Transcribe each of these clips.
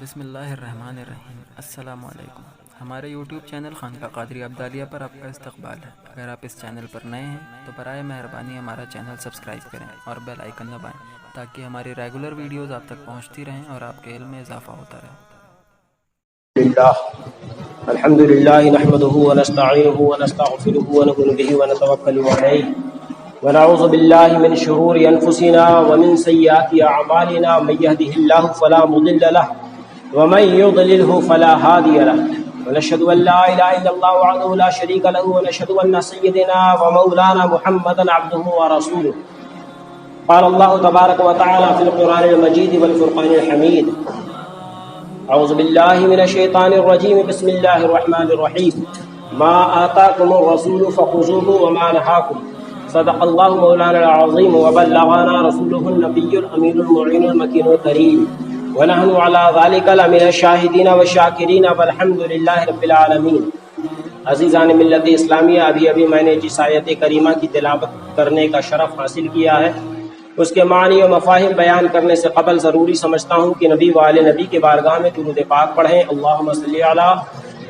بسم اللہ الرحمن الرحیم۔ السلام علیکم۔ ہمارے یوٹیوب چینل خانقاہ قادریہ عبدالیہ پر آپ کا استقبال ہے۔ اگر آپ اس چینل پر نئے ہیں تو برائے مہربانی ہمارا چینل سبسکرائب کریں اور بیل آئیکن دبائیں تاکہ ہماری ریگولر ویڈیوز آپ تک پہنچتی رہیں اور آپ کے علم میں اضافہ ہوتا رہے۔ الحمد للہ نحمده ونستعینه ونستغفره ونؤمن به ونتوکل علیہ ونعوذ باللہ من شرور انفسنا ومن سیئات اعمالنا من يهده الله فلا مضل له ومن يضلله فلا هادي له ونشهد ان لا اله الا الله وحده لا شريك له ونشهد ان سيدنا ومولانا محمدا عبده ورسوله قال الله تبارك وتعالى في القرآن المجيد والفرقان الحميد اعوذ باللہ من الشیطان الرجیم بسم اللہ الرحمن الرحیم ما آتاکم الرسول فخذوه وما نهاکم صدق اللہ مولانا العظیم وبلغنا رسوله النبی الامین المعین المکین الکریم ونحن على ذلك لمن الشاہدین والشاکرین والحمد للہ رب العالمین۔ عزیزان ملت اسلامیہ، ابھی میں نے جس آیت کریمہ کی تلاوت کرنے کا شرف حاصل کیا ہے اس کے معنی و مفاہیم بیان کرنے سے قبل ضروری سمجھتا ہوں کہ نبی والے نبی کے بارگاہ میں درود پاک پڑھیں۔ اللہم صلی علی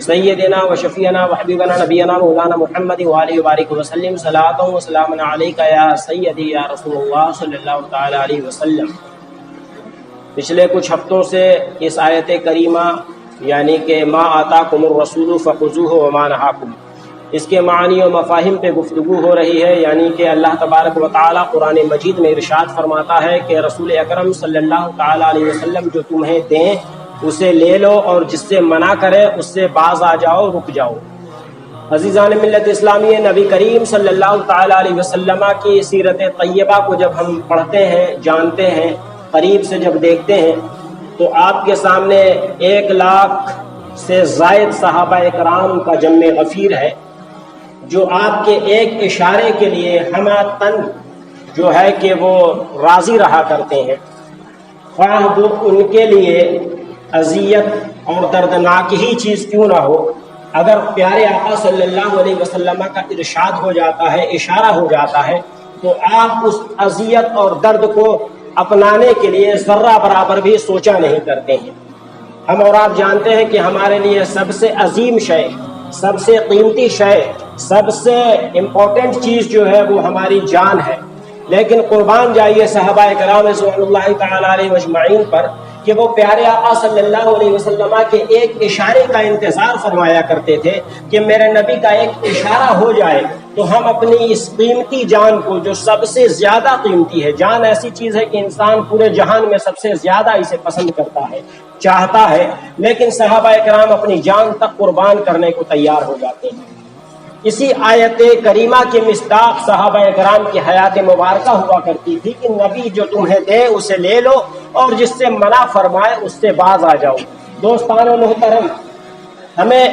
سیدنا و شفیعنا و حبیبنا نبینا مولانا محمد وآلہ وبارک وسلم صلاۃ و سلام علیک یا سیدی یا رسول اللہ صلی اللہ تعالی علیہ وسلم۔ پچھلے کچھ ہفتوں سے اس آیت کریمہ یعنی کہ ما آتاکم الرسول فخذوہ وما نہاکم، اس کے معنی و مفاہیم پہ گفتگو ہو رہی ہے، یعنی کہ اللہ تبارک و تعالی قرآن مجید میں ارشاد فرماتا ہے کہ رسول اکرم صلی اللہ تعالی علیہ وسلم جو تمہیں دیں اسے لے لو اور جس سے منع کرے اس سے باز آ جاؤ، رک جاؤ۔ عزیزان ملت اسلامیہ، نبی کریم صلی اللہ تعالی علیہ وسلم کی سیرت طیبہ کو جب ہم پڑھتے ہیں، جانتے ہیں، قریب سے جب دیکھتے ہیں تو آپ کے سامنے 1 لاکھ سے زائد صحابہ کرام کا جمع غفیر ہے جو آپ کے ایک اشارے کے لیے ہمہ تن جو ہے کہ وہ راضی رہا کرتے ہیں، خواہ وہ ان کے لیے اذیت اور دردناک ہی چیز کیوں نہ ہو۔ اگر پیارے آقا صلی اللہ علیہ وسلم کا ارشاد ہو جاتا ہے، اشارہ ہو جاتا ہے، تو آپ اس اذیت اور درد کو اپنانے کے لیے ذرہ برابر بھی سوچا نہیں کرتے ہیں۔ ہم اور آپ جانتے ہیں کہ ہمارے لیے سب سے عظیم شے، سب سے قیمتی شے، سب سے امپورٹنٹ چیز جو ہے وہ ہماری جان ہے، لیکن قربان جائیے صحابہ کرام رضوان اللہ تعالی علیہ مجمعین پر کہ وہ پیارے آقا صلی اللہ علیہ وسلم کے ایک اشارے کا انتظار فرمایا کرتے تھے کہ میرے نبی کا ایک اشارہ ہو جائے تو ہم اپنی اس قیمتی جان کو، جو سب سے زیادہ قیمتی ہے، جان ایسی چیز ہے کہ انسان پورے جہان میں سب سے زیادہ اسے پسند کرتا ہے، چاہتا ہے، لیکن صحابہ کرام اپنی جان تک قربان کرنے کو تیار ہو جاتے ہیں۔ اسی آیت کریمہ کے مصداق صحابہ کرام کی حیات مبارکہ ہوا کرتی تھی کہ نبی جو تمہیں دے اسے لے لو اور جس سے منع فرمائے اس سے باز آ جاؤ۔ دوستان و محترم، ہمیں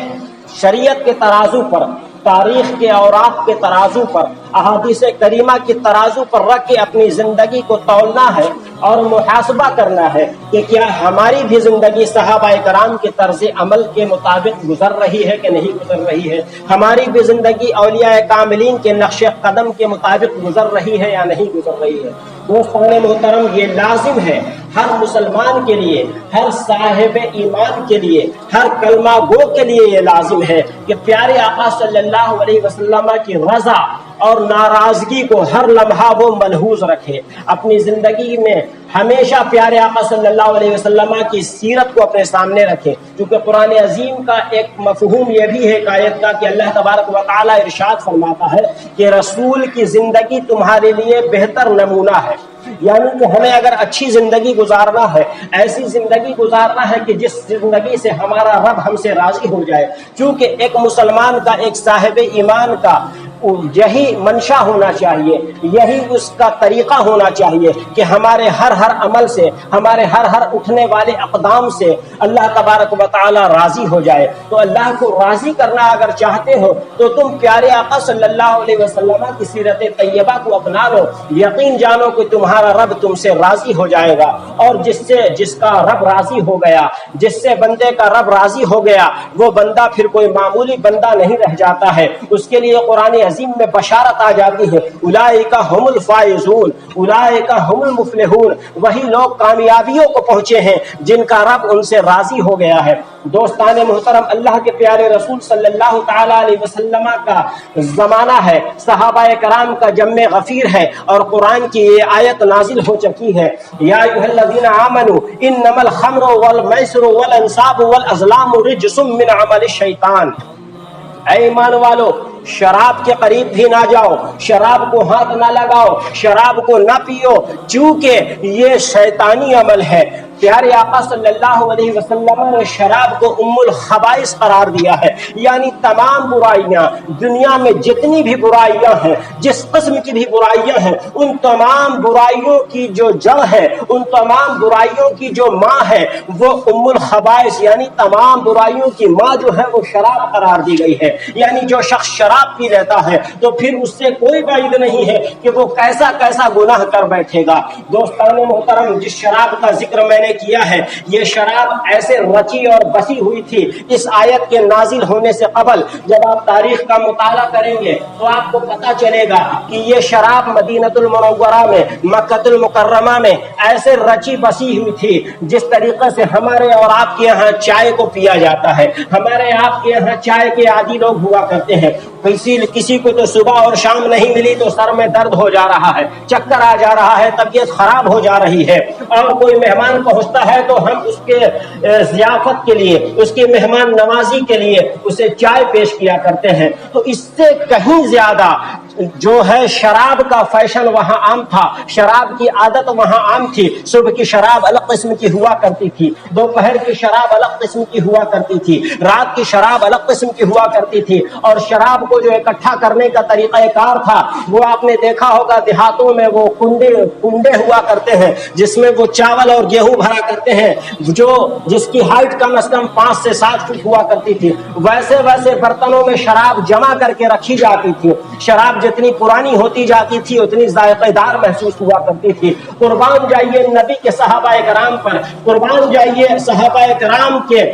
شریعت کے ترازو پر، تاریخ کے اوراق کے ترازو پر، احادیث کریمہ کے ترازو پر رکھ کے اپنی زندگی کو تولنا ہے اور محاسبہ کرنا ہے کہ کیا ہماری بھی زندگی صحابہ کرام کے طرز عمل کے مطابق گزر رہی ہے کہ نہیں گزر رہی ہے، ہماری بھی زندگی اولیاء کاملین کے نقش قدم کے مطابق گزر رہی ہے یا نہیں گزر رہی ہے۔ دوستان محترم، یہ لازم ہے ہر مسلمان کے لیے، ہر صاحب ایمان کے لیے، ہر کلمہ گو کے لیے یہ لازم ہے کہ پیارے آقا صلی اللہ علیہ وسلم کی رضا اور ناراضگی کو ہر لمحہ وہ ملحوظ رکھے، اپنی زندگی میں ہمیشہ پیارے آقا صلی اللہ علیہ وسلم کی سیرت کو اپنے سامنے رکھے، کیونکہ قرآن عظیم کا ایک مفہوم یہ بھی ہے آیت کا کہ اللہ تبارک و تعالی ارشاد فرماتا ہے کہ رسول کی زندگی تمہارے لیے بہتر نمونہ ہے، یعنی کہ ہمیں اگر اچھی زندگی گزارنا ہے، ایسی زندگی گزارنا ہے کہ جس زندگی سے ہمارا رب ہم سے راضی ہو جائے، کیونکہ ایک مسلمان کا، ایک صاحب ایمان کا یہی منشا ہونا چاہیے، یہی اس کا طریقہ ہونا چاہیے کہ ہمارے ہر عمل سے، ہمارے ہر اٹھنے والے اقدام سے اللہ تبارک و تعالی راضی ہو جائے۔ تو اللہ کو راضی کرنا اگر چاہتے ہو تو تم پیارے آقا صلی اللہ علیہ وسلم کی سیرت طیبہ کو اپنا لو، یقین جانو کہ تمہارا رب تم سے راضی ہو جائے گا، اور جس کا رب راضی ہو گیا، جس سے بندے کا رب راضی ہو گیا، وہ بندہ پھر کوئی معمولی بندہ نہیں رہ جاتا ہے۔ اس کے لیے قرآن عظیم میں بشارت آ جاتی ہے، اولئک هم الفائزون، اولئک هم المفلحون، وہی لوگ کامیابیوں کو پہنچے ہیں جن کا رب ان سے راضی ہو گیا ہے۔ دوستان محترم، اللہ کے پیارے رسول صلی اللہ تعالی علیہ وسلم کا زمانہ ہے، صحابہ کرام کا جم غفیر ہے، اور قرآن کی یہ آیت نازل ہو چکی ہے، یا ایھا الذین آمنوا انما الخمر والمیسر والانصاب والازلام رجس من عمل الشیطان۔ اے ایمان والو، شراب کے قریب بھی نہ جاؤ، شراب کو ہاتھ نہ لگاؤ، شراب کو نہ پیو، چونکہ یہ شیطانی عمل ہے۔ پیارے آقا صلی اللہ علیہ وسلم نے شراب کو ام الخبائث قرار دیا ہے، یعنی تمام برائیاں، دنیا میں جتنی بھی برائیاں ہیں، جس قسم کی بھی برائیاں ہیں، ان تمام برائیوں کی جو جڑ ہے، ان تمام برائیوں کی جو ماں ہے، وہ ام الخبائث یعنی تمام برائیوں کی ماں جو ہے وہ شراب قرار دی گئی ہے۔ یعنی جو شخص شراب پی لیتا ہے تو پھر اس سے کوئی بعید نہیں ہے کہ وہ کیسا کیسا گناہ کر بیٹھے گا۔ دوستان محترم، جس شراب کا ذکر میں نے کیا ہے، یہ شراب ایسے رچی اور بسی ہوئی تھی اس آیت کے نازل ہونے سے قبل۔ جب آپ تاریخ کا مطالعہ کریں گے تو آپ کو پتہ چلے گا کہ یہ شراب مدینہ المنورہ میں، مکہ المکرمہ میں ایسے رچی بسی ہوئی تھی جس طریقے سے ہمارے اور آپ کے یہاں چائے کو پیا جاتا ہے۔ ہمارے آپ کے یہاں چائے کے عادی لوگ ہوا کرتے ہیں، کسی کو تو صبح اور شام نہیں ملی تو سر میں درد ہو جا رہا ہے، چکر آ جا رہا ہے، طبیعت خراب ہو جا رہی ہے، اور کوئی مہمان پہنچتا ہے تو ہم اس کے ضیافت کے لیے، اس کی مہمان نوازی کے لیے اسے چائے پیش کیا کرتے ہیں۔ تو اس سے کہیں زیادہ جو ہے شراب کا فیشن وہاں عام تھا، شراب کی عادت وہاں عام تھی۔ صبح کی شراب الگ قسم کی ہوا کرتی تھی، دوپہر کی شراب الگ قسم کی ہوا کرتی تھی، رات کی شراب الگ قسم کی ہوا کرتی تھی، اور شراب کو جو اکٹھا کرنے کا طریقہ کار تھا وہ آپ نے دیکھا ہوگا دیہاتوں میں وہ کنڈے ہوا کرتے ہیں جس میں وہ چاول اور گیہوں بھرا کرتے ہیں، جس کی ہائٹ کم از کم 5 سے 7 فٹ ہوا کرتی تھی۔ ویسے برتنوں میں شراب جمع کر کے رکھی جاتی تھی۔ شراب جتنی پرانی ہوتی جاتی تھی اتنی ذائقہ دار محسوس ہوا کرتی تھی۔ قربان جائیے نبی کے صحابہ کرام پر، قربان جائیے صحابہ کرام کے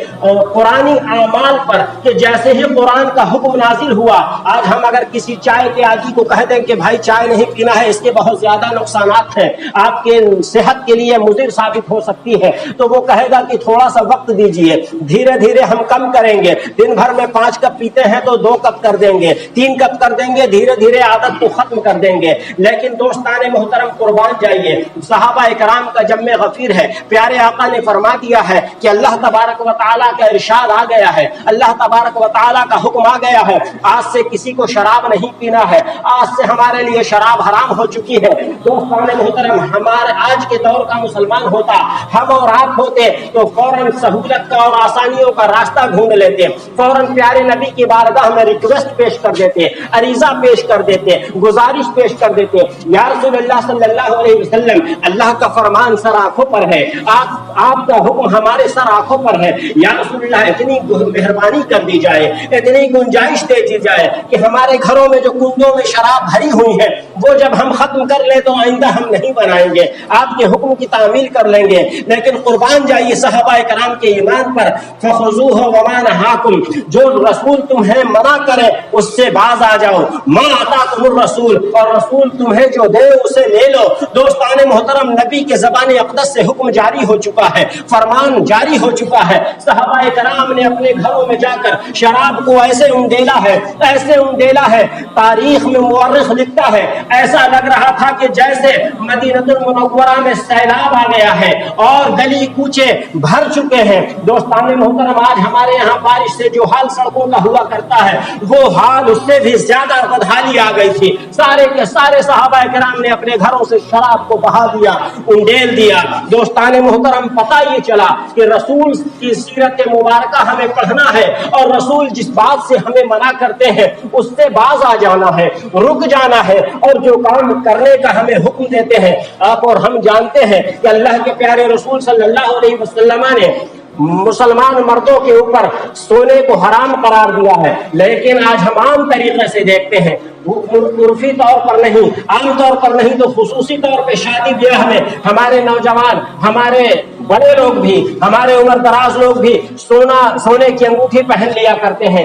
قرآنی اعمال پر کہ جیسے ہی قرآن کا حکم نازل ہوا، آج ہم اگر کسی چائے کے عادی کو کہہ دیں کہ بھائی چائے نہیں پینا ہے، اس کے بہت زیادہ نقصانات ہیں، آپ کے صحت کے لیے مضر ثابت ہو سکتی ہے، تو وہ کہے گا کہ تھوڑا سا وقت دیجئے، دھیرے دھیرے ہم کم کریں گے، دن بھر میں 5 کپ پیتے ہیں تو 2 کپ کر دیں گے، 3 کپ کر دیں گے، دھیرے دھیرے عادت کو ختم کر دیں گے۔ لیکن دوستان محترم، قربان جائیے صحابہ کرام کا جم غفیر ہے، پیارے آقا نے فرما دیا ہے کہ اللہ تبارک و تعالیٰ کا ارشاد آ گیا ہے، اللہ تبارک و تعالیٰ کا حکم آ گیا ہے، آج سے کسی کو شراب نہیں پینا ہے، آج سے ہمارے لیے شراب حرام ہو چکی ہے۔ دوستان محترم، ہمارے آج کے دور کا مسلمان ہوتا، ہم اور آپ ہوتے تو فوراً سہولت کا اور آسانیوں کا راستہ ڈھونڈ لیتے، فوراً پیارے نبی کی بارگاہ میں ریکویسٹ پیش کر دیتے، عریضہ پیش کر دیتے، گزارش پیش کر دیتے، یا رسول اللہ صلی اللہ علیہ وسلم، اللہ کا فرمان سر آنکھوں پر ہے، آپ کا حکم ہمارے سر آنکھوں پر ہے، یا رسول اللہ اتنی مہربانی کر دی جائے، اتنی گنجائش دے دی جائے کہ ہمارے گھروں میں جو کنڈوں میں شراب بھری ہوئی ہے وہ جب ہم ختم کر لیں تو آئندہ ہم نہیں بنائیں گے، آپ کے حکم کی تعمیل کر لیں گے۔ لیکن قربان جائیے صحابہ کرام کے ایمان پر، فخذوہ وما نہاکم، جو رسول تمہیں منع کرے اس سے باز آ جاؤ، ما آتاکم الرسول، اور رسول تمہیں جو دے اسے لے لو۔ دوستان محترم، نبی کے زبان اقدس سے حکم جاری ہو چکا ہے، فرمان جاری ہو چکا ہے، صحابہ کرام نے اپنے گھروں میں جا کر شراب کو ایسے انڈیلا ہے، ایسے انڈیلا ہے، تاریخ میں مورخ لکھتا ہے ایسا لگ رہا تھا کہ جیسے مدینہ المنورہ میں سیلاب آ گیا ہے اور گلی کوچے بھر چکے ہیں۔ دوستان محترم، آج ہمارے یہاں بارش سے جو حال سڑکوں کا ہوا کرتا ہے وہ حال اس سے بھی زیادہ بدحالی آ گئی تھی، سارے کے سارے صحابہ کرام نے اپنے گھروں سے شراب کو بہا دیا، انڈیل دیا۔ دوستان محترم، پتہ یہ چلا کہ رسول کی سیرت مبارکہ ہمیں پڑھنا ہے، اور رسول جس بات سے ہمیں منع کرتے ہیں اس سے باز آ جانا ہے، رک جانا ہے، اور جو کام کرنے کا ہمیں حکم دیتے ہیں آپ اور ہم جانتے ہیں کہ اللہ کے پیارے رسول صلی اللہ علیہ وسلم نے مسلمان مردوں کے اوپر سونے کو حرام قرار دیا ہے، لیکن آج ہم عام طریقے سے دیکھتے ہیں، عرفی طور پر نہیں، عام طور پر نہیں تو خصوصی طور پہ شادی بیاہ میں ہمارے نوجوان، ہمارے بڑے لوگ بھی، ہمارے عمر دراز لوگ بھی سونے کی انگوٹھی پہن لیا کرتے ہیں،